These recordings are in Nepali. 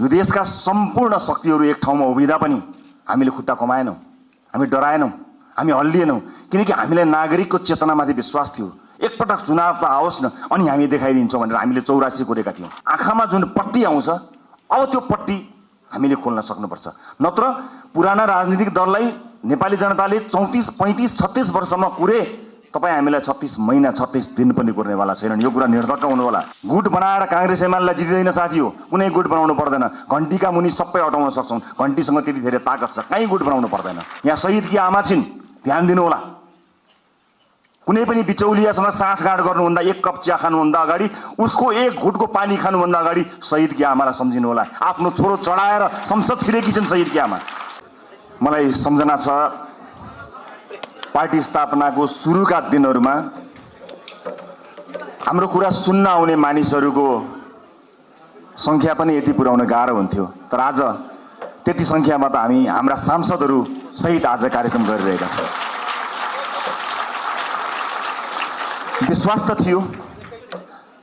यो देशका सम्पूर्ण शक्तिहरू एक ठाउँमा उभिँदा पनि हामीले खुट्टा कमाएनौँ, हामी डराएनौँ, हामी हल्लिएनौँ, किनकि हामीलाई नागरिकको चेतनामाथि विश्वास थियो। एकपटक चुनाव त आओस् न अनि हामी देखाइदिन्छौँ भनेर हामीले 84 कोरेका थियौँ। आँखामा जुन पट्टी आउँछ अब त्यो पट्टी हामीले खोल्न सक्नुपर्छ, नत्र पुराना राजनीतिक दललाई नेपाली जनताले 34, 35, 36 वर्षमा कुरे, तपाईँ हामीलाई 36 महिना 36 दिन पनि कुर्नेवाला छैनन्। यो कुरा निर्धक्क हुनु होला। गुट बनाएर काङ्ग्रेस एमालेलाई जितिँदैन साथी हो, कुनै गुट बनाउनु पर्दैन। घन्टीका मुनि सबै हटाउन सक्छौँ, घन्टीसँग त्यति धेरै ताकत छ, कहीँ गुट बनाउनु पर्दैन। यहाँ शहीदकी आमा छिन्, ध्यान दिनु होला। कुनै पनि बिचौलियासँग साँठगाँठ गर्नुभन्दा, एक कप चिया खानुभन्दा अगाडि, उसको एक घुटको पानी खानुभन्दा अगाडि शहीदकी आमालाई सम्झिनु होला। आफ्नो छोरो चढाएर संसद छिरेकी छन् शहीदकी आमा। मलाई सम्झना छ पार्टी स्थापनाको सुरुका दिनहरूमा हाम्रो कुरा सुन्न आउने मानिसहरूको सङ्ख्या पनि यति पुर्याउन गाह्रो हुन्थ्यो, तर आज त्यति सङ्ख्यामा त हामी हाम्रा सांसदहरू सहित आज कार्यक्रम गरिरहेका छौँ। विश्वास त थियो,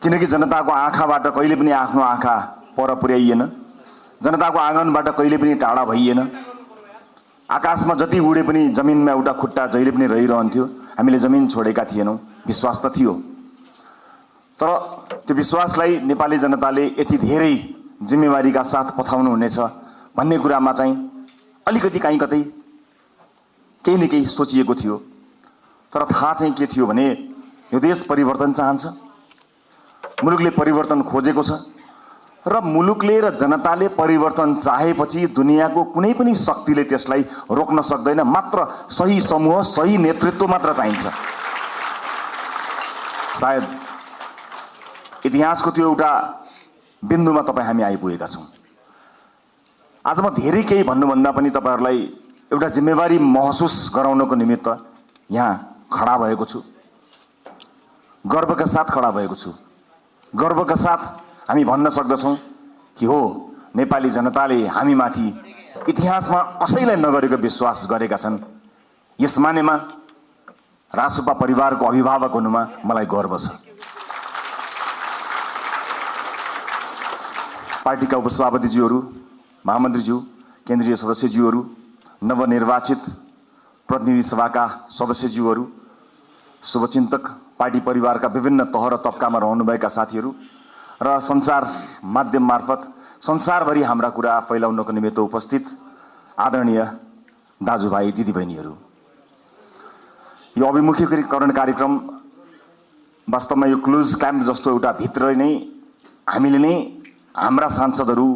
किनकि जनताको आँखाबाट कहिले पनि आफ्नो आँखा पर पुर्याइएन, जनताको आँगनबाट कहिले पनि टाढा भइएन। आकाशमा जति उडे पनि जमिनमा एउटा खुट्टा जहिले पनि रहिरहन्थ्यो। हामीले जमिन छोडेका थिएनौँ, विश्वास त थियो। तर त्यो विश्वासलाई नेपाली जनताले यति धेरै जिम्मेवारीका साथ पठाउनुहुनेछ भन्ने कुरामा चाहिँ अलिकति कहीँ कतै केही न केही सोचिएको थियो। तर थाहा चाहिँ के थियो भने यो देश परिवर्तन चाहन्छ, मुलुकले परिवर्तन खोजेको छ, र मुलुकले र जनताले परिवर्तन चाहेपछि दुनियाँको कुनै पनि शक्तिले त्यसलाई रोक्न सक्दैन। मात्र सही समूह, सही नेतृत्व मात्र चाहिन्छ। सायद इतिहासको त्यो एउटा बिन्दुमा तपाईँ हामी आइपुगेका छौँ। आज म धेरै केही भन्नुभन्दा पनि तपाईँहरूलाई एउटा जिम्मेवारी महसुस गराउनको निमित्त यहाँ खडा भएको छु, गर्वका साथ खडा भएको छु। गर्वका साथ हामी भन्न सक्दछौँ कि हो, नेपाली जनताले हामीमाथि इतिहासमा कसैलाई नगरेको विश्वास गरेका छन्। यस मानेमा रासुपा परिवारको अभिभावक हुनुमा मलाई गर्व छ। पार्टीका उपसभापतिज्यूहरू, महामन्त्रीज्यू, केन्द्रीय सदस्यज्यूहरू, नवनिर्वाचित प्रतिनिधि सभाका सदस्यज्यूहरू, शुभचिन्तक, पार्टी परिवारका विभिन्न तह र तबकामा रहनुभएका साथीहरू र सञ्चार माध्यम मार्फत संसारभरि हाम्रा कुरा फैलाउनको निमित्त उपस्थित आदरणीय दाजुभाइ दिदीबहिनीहरू, यो अभिमुखीकरण कार्यक्रम वास्तवमा यो क्लोज क्याम्प जस्तो एउटा भित्र नै हामीले नै हाम्रा सांसदहरू